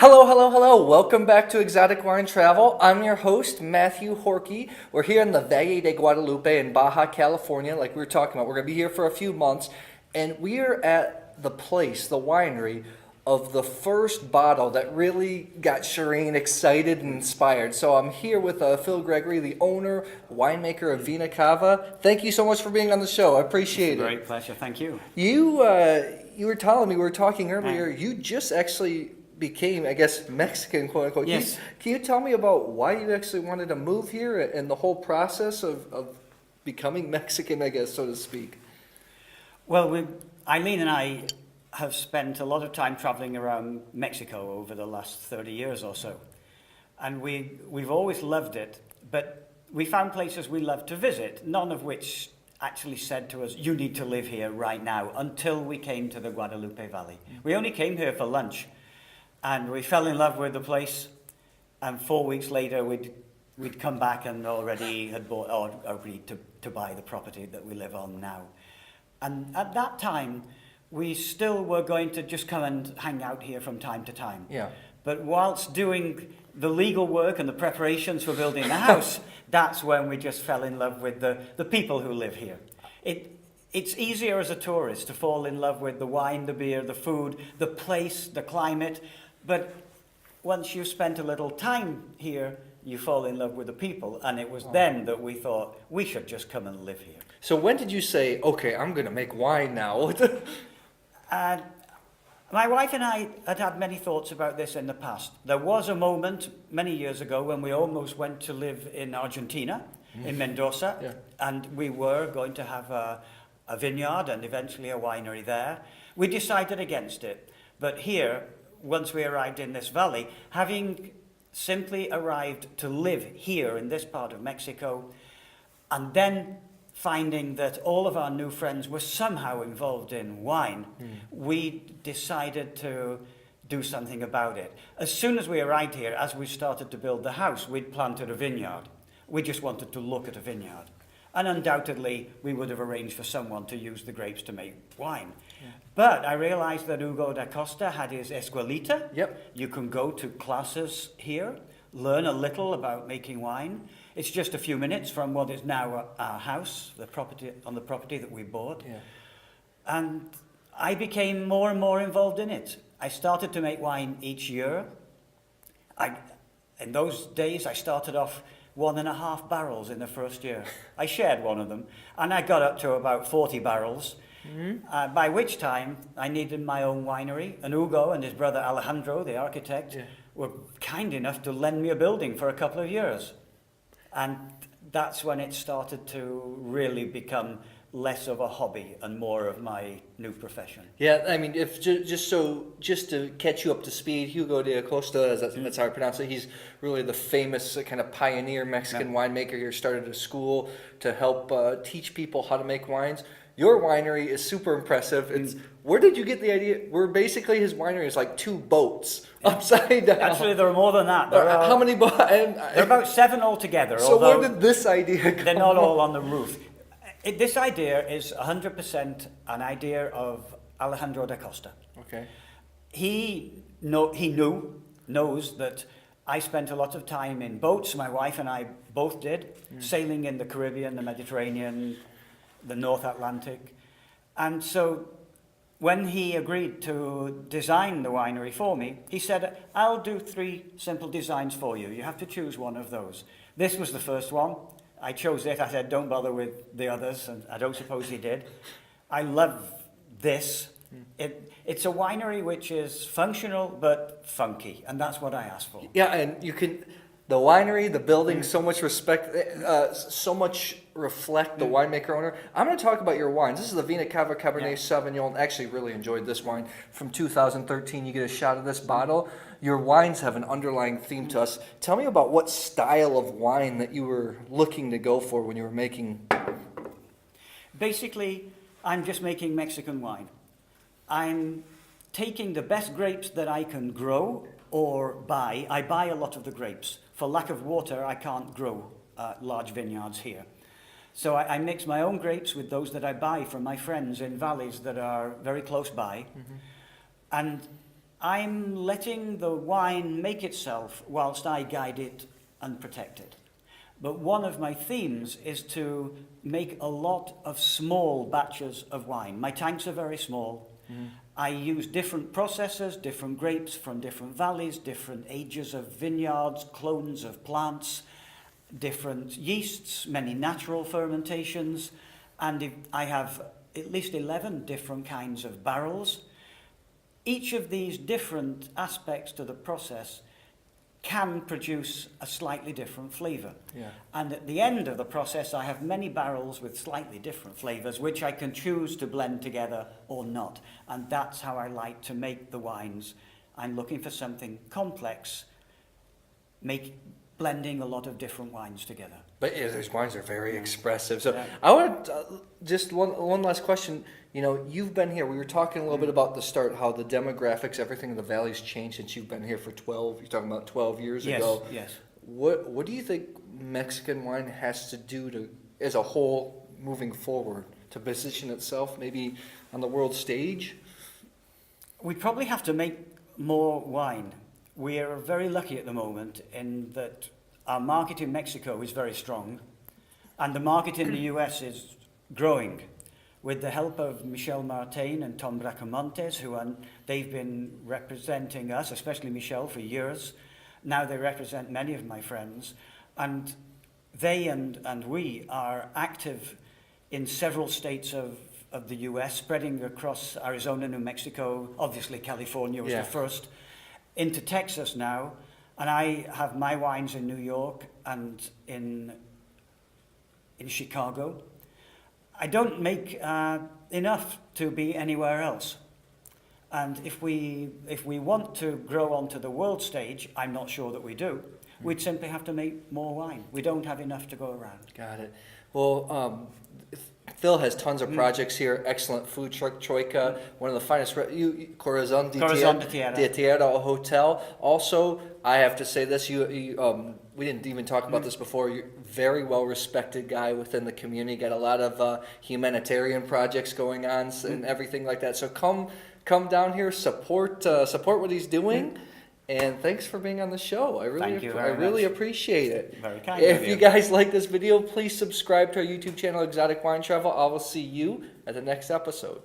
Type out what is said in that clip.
Hello, hello, hello. Welcome back to Exotic Wine Travel. I'm your host, Matthew Horkey. We're here in the Valle de Guadalupe in Baja, California, like we were talking about. We're going to be here for a few months, and we are at the place, the winery, of the first bottle that really got Shireen excited and inspired. So I'm here with Phil Gregory, the owner, winemaker of Vena Cava. Thank you so much for being on the show. I appreciate it. Great pleasure. Thank you. You were telling me, we were talking earlier, you just actually became, I guess, Mexican, quote unquote. Yes. Can you tell me about why you actually wanted to move here and the whole process of becoming Mexican, I guess, so to speak? Well, Eileen and I have spent a lot of time traveling around Mexico over the last 30 years or so. And we've always loved it, but we found places we love to visit, none of which actually said to us, you need to live here right now, until we came to the Guadalupe Valley. We only came here for lunch, and we fell in love with the place, and 4 weeks later we'd come back and already had bought or agreed to buy the property that we live on now. And at that time, we still were going to just come and hang out here from time to time. Yeah. But whilst doing the legal work and the preparations for building the house, that's when we just fell in love with the people who live here. It's easier as a tourist to fall in love with the wine, the beer, the food, the place, the climate. But once you've spent a little time here, you fall in love with the people. And it was then that we thought, we should just come and live here. So when did you say, okay, I'm going to make wine now? My wife and I had many thoughts about this in the past. There was a moment many years ago when we almost went to live in Argentina, in Mendoza, and we were going to have a vineyard and eventually a winery there. We decided against it. But here, once we arrived in this valley, having simply arrived to live here in this part of Mexico, and then finding that all of our new friends were somehow involved in wine, we decided to do something about it. As soon as we arrived here, as we started to build the house, we'd planted a vineyard. We just wanted to look at a vineyard. And undoubtedly, we would have arranged for someone to use the grapes to make wine. Yeah. But I realized that Hugo da Costa had his Escuelita. Yep. You can go to classes here, learn a little about making wine. It's just a few minutes from what is now our house, the property that we bought. Yeah. And I became more and more involved in it. I started to make wine each year. In those days, I started off 1.5 barrels in the first year. I shared one of them, and I got up to about 40 barrels, by which time I needed my own winery, and Hugo and his brother Alejandro, the architect, were kind enough to lend me a building for a couple of years. And that's when it started to really become less of a hobby and more of my new profession. Yeah, I mean, if just to catch you up to speed, Hugo de Acosta, that's how I pronounce it. He's really the famous kind of pioneer Mexican winemaker here. Started a school to help teach people how to make wines. Your winery is super impressive. Where did you get the idea? Where basically his winery is like 2 boats upside down. Actually, there are more than that. How many boats? There are about 7 altogether. So where did this idea come They're not all on the roof. This idea is 100% an idea of Alejandro da Costa. Okay. He knows that I spent a lot of time in boats. My wife and I both did, sailing in the Caribbean, the Mediterranean, the North Atlantic. And so when he agreed to design the winery for me, he said, I'll do 3 simple designs for you. You have to choose one of those. This was the first one. I chose it. I said, don't bother with the others, and I don't suppose he did. I love this. It's a winery which is functional but funky, and that's what I asked for. Yeah, and the winery, the building, so much respect, so much reflect the winemaker owner. I'm going to talk about your wines. This is the Vena Cava Cabernet Sauvignon. Actually, really enjoyed this wine from 2013. You get a shot of this bottle. Your wines have an underlying theme to us. Tell me about what style of wine that you were looking to go for when you were making. Basically, I'm just making Mexican wine. I'm taking the best grapes that I can grow or buy. I buy a lot of the grapes. For lack of water, I can't grow large vineyards here. So I mix my own grapes with those that I buy from my friends in valleys that are very close by. And I'm letting the wine make itself whilst I guide it and protect it. But one of my themes is to make a lot of small batches of wine. My tanks are very small. I use different processors, different grapes from different valleys, different ages of vineyards, clones of plants, different yeasts, many natural fermentations, and I have at least 11 different kinds of barrels. Each of these different aspects to the process can produce a slightly different flavour. Yeah. And at the end of the process, I have many barrels with slightly different flavours, which I can choose to blend together or not. And that's how I like to make the wines. I'm looking for something complex, blending a lot of different wines together. But yeah, those wines are very expressive. So Yeah. I want just one last question. You know, you've been here. We were talking a little bit about the start, how the demographics, everything in the valley's changed since you've been here for 12. You're talking about 12 years ago. Yes. What do you think Mexican wine has to do to, as a whole, moving forward, to position itself maybe on the world stage? We probably have to make more wine. We are very lucky at the moment in that our market in Mexico is very strong, and the market in the US is growing. With the help of Michel Martin and Tom Bracamontes, they've been representing us, especially Michel, for years. Now they represent many of my friends, and they and we are active in several states of the US, spreading across Arizona, New Mexico, obviously California was the first, into Texas now, and I have my wines in New York and in Chicago. I don't make enough to be anywhere else. And if we want to grow onto the world stage, I'm not sure that we do, we'd simply have to make more wine. We don't have enough to go around. Got it. Well, Phil has tons of projects here. Excellent food truck, Troika, one of the finest, Corazon de Tierra Hotel. Also, I have to say this, we didn't even talk about this before. You're a very well-respected guy within the community. Got a lot of humanitarian projects going on and everything like that. So come down here, support what he's doing. And thanks for being on the show. I really appreciate it. Very kind If of you guys like this video, please subscribe to our YouTube channel, Exotic Wine Travel. I will see you at the next episode.